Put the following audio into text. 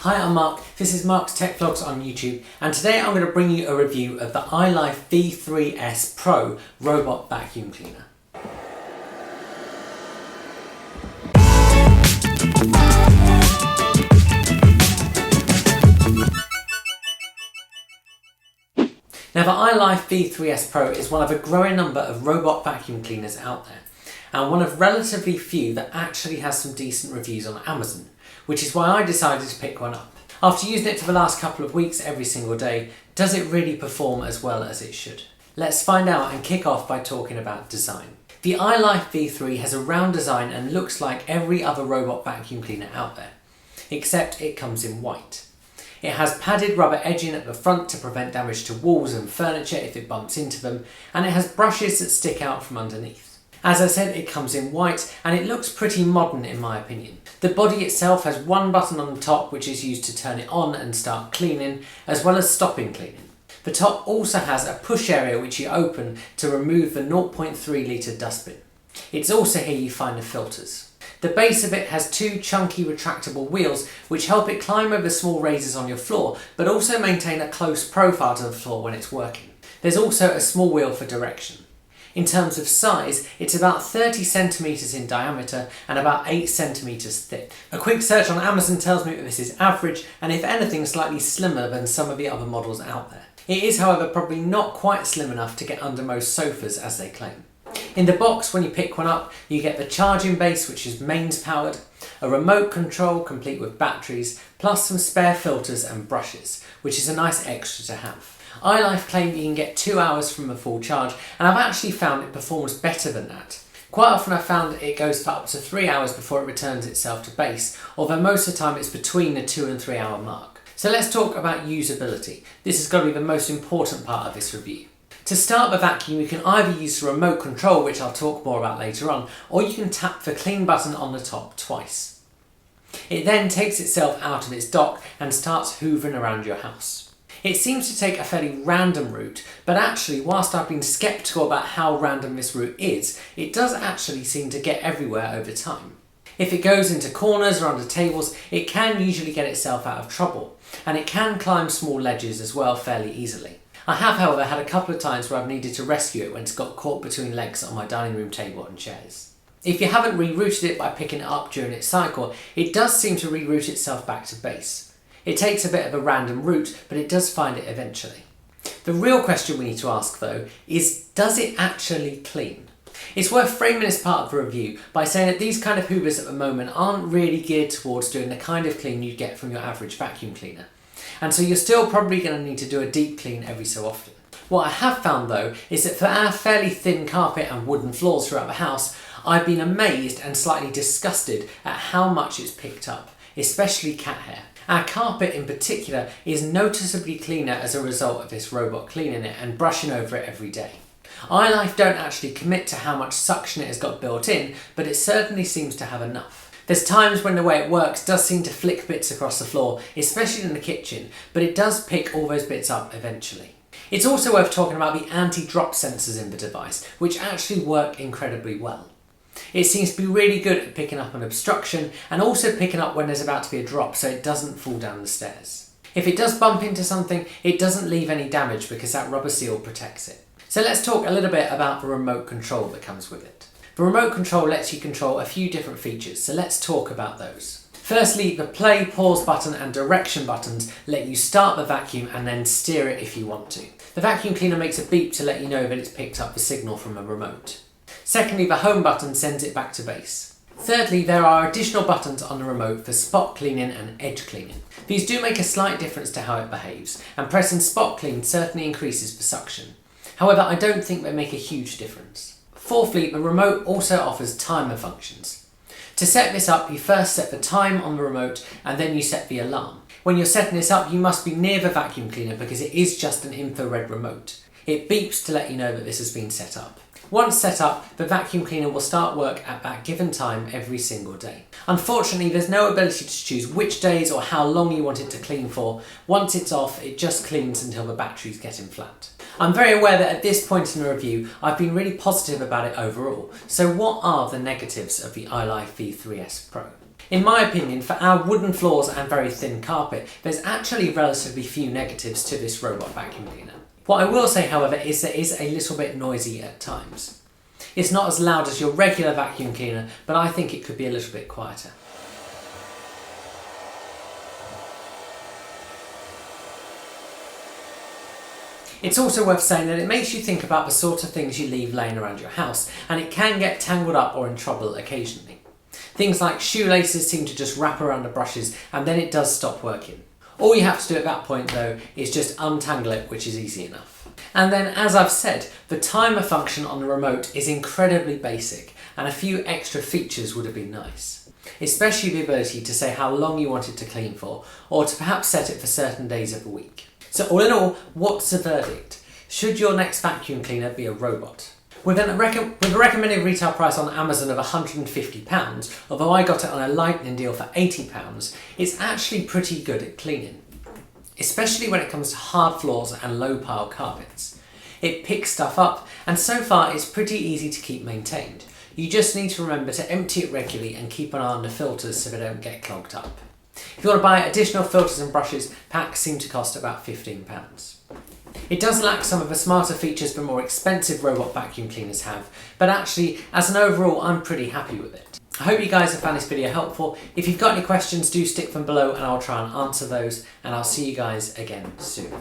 Hi, I'm Mark. This is Mark's Tech Vlogs on YouTube, and today I'm going to bring you a review of the iLife V3s Pro Robot Vacuum Cleaner. Now, the iLife V3s Pro is one of a growing number of robot vacuum cleaners out there, and one of relatively few that actually has some decent reviews on Amazon, which is why I decided to pick one up. After using it for the last couple of weeks every single day, does it really perform as well as it should? Let's find out and kick off by talking about design. The iLife V3 has a round design and looks like every other robot vacuum cleaner out there, except it comes in white. It has padded rubber edging at the front to prevent damage to walls and furniture if it bumps into them, and it has brushes that stick out from underneath. As I said, it comes in white and it looks pretty modern in my opinion. The body itself has one button on the top which is used to turn it on and start cleaning, as well as stopping cleaning. The top also has a push area which you open to remove the 0.3 litre dustbin. It's also here you find the filters. The base of it has two chunky retractable wheels which help it climb over small raises on your floor, but also maintain a close profile to the floor when it's working. There's also a small wheel for direction. In terms of size, it's about 30 centimetres in diameter and about 8 centimetres thick. A quick search on Amazon tells me that this is average, and if anything slightly slimmer than some of the other models out there. It is, however, probably not quite slim enough to get under most sofas as they claim. In the box, when you pick one up, you get the charging base, which is mains powered, a remote control complete with batteries, plus some spare filters and brushes, which is a nice extra to have. iLife claim you can get 2 hours from a full charge, and I've actually found it performs better than that. Quite often I've found that it goes for up to 3 hours before it returns itself to base, although most of the time it's between the 2 and 3 hour mark. So let's talk about usability. This has got to be the most important part of this review. To start the vacuum, you can either use the remote control, which I'll talk more about later on, or you can tap the clean button on the top twice. It then takes itself out of its dock and starts hoovering around your house. It seems to take a fairly random route, but actually, whilst I've been sceptical about how random this route is, it does actually seem to get everywhere over time. If it goes into corners or under tables, it can usually get itself out of trouble, and it can climb small ledges as well fairly easily. I have, however, had a couple of times where I've needed to rescue it when it's got caught between legs on my dining room table and chairs. If you haven't rerouted it by picking it up during its cycle, it does seem to reroute itself back to base. It takes a bit of a random route, but it does find it eventually. The real question we need to ask though is, does it actually clean? It's worth framing this part of the review by saying that these kind of hoovers at the moment aren't really geared towards doing the kind of clean you'd get from your average vacuum cleaner. And so you're still probably going to need to do a deep clean every so often. What I have found though is that for our fairly thin carpet and wooden floors throughout the house, I've been amazed and slightly disgusted at how much it's picked up, especially cat hair. Our carpet in particular is noticeably cleaner as a result of this robot cleaning it and brushing over it every day. iLife don't actually commit to how much suction it has got built in, but it certainly seems to have enough. There's times when the way it works does seem to flick bits across the floor, especially in the kitchen, but it does pick all those bits up eventually. It's also worth talking about the anti-drop sensors in the device, which actually work incredibly well. It seems to be really good at picking up an obstruction and also picking up when there's about to be a drop so it doesn't fall down the stairs. If it does bump into something, it doesn't leave any damage because that rubber seal protects it. So let's talk a little bit about the remote control that comes with it. The remote control lets you control a few different features, so let's talk about those. Firstly, the play, pause button and direction buttons let you start the vacuum and then steer it if you want to. The vacuum cleaner makes a beep to let you know that it's picked up the signal from a remote. Secondly, the home button sends it back to base. Thirdly, there are additional buttons on the remote for spot cleaning and edge cleaning. These do make a slight difference to how it behaves, and pressing spot clean certainly increases the suction. However, I don't think they make a huge difference. Fourthly, the remote also offers timer functions. To set this up, you first set the time on the remote and then you set the alarm. When you're setting this up, you must be near the vacuum cleaner because it is just an infrared remote. It beeps to let you know that this has been set up. Once set up, the vacuum cleaner will start work at that given time every single day. Unfortunately, there's no ability to choose which days or how long you want it to clean for. Once it's off, it just cleans until the battery's getting flat. I'm very aware that at this point in the review, I've been really positive about it overall. So what are the negatives of the iLife V3s Pro? In my opinion, for our wooden floors and very thin carpet, there's actually relatively few negatives to this robot vacuum cleaner. What I will say, however, is that it is a little bit noisy at times. It's not as loud as your regular vacuum cleaner, but I think it could be a little bit quieter. It's also worth saying that it makes you think about the sort of things you leave laying around your house, and it can get tangled up or in trouble occasionally. Things like shoelaces seem to just wrap around the brushes and then it does stop working. All you have to do at that point though is just untangle it, which is easy enough. And then, as I've said, the timer function on the remote is incredibly basic, and a few extra features would have been nice. Especially the ability to say how long you want it to clean for, or to perhaps set it for certain days of the week. So all in all, what's the verdict? Should your next vacuum cleaner be a robot? With a recommended retail price on Amazon of £150, although I got it on a lightning deal for £80, it's actually pretty good at cleaning. Especially when it comes to hard floors and low pile carpets. It picks stuff up, and so far it's pretty easy to keep maintained. You just need to remember to empty it regularly and keep an eye on the filters so they don't get clogged up. If you want to buy additional filters and brushes, packs seem to cost about £15. It does lack some of the smarter features the more expensive robot vacuum cleaners have, but actually, as an overall, I'm pretty happy with it. I hope you guys have found this video helpful. If you've got any questions, do stick them below and I'll try and answer those, and I'll see you guys again soon.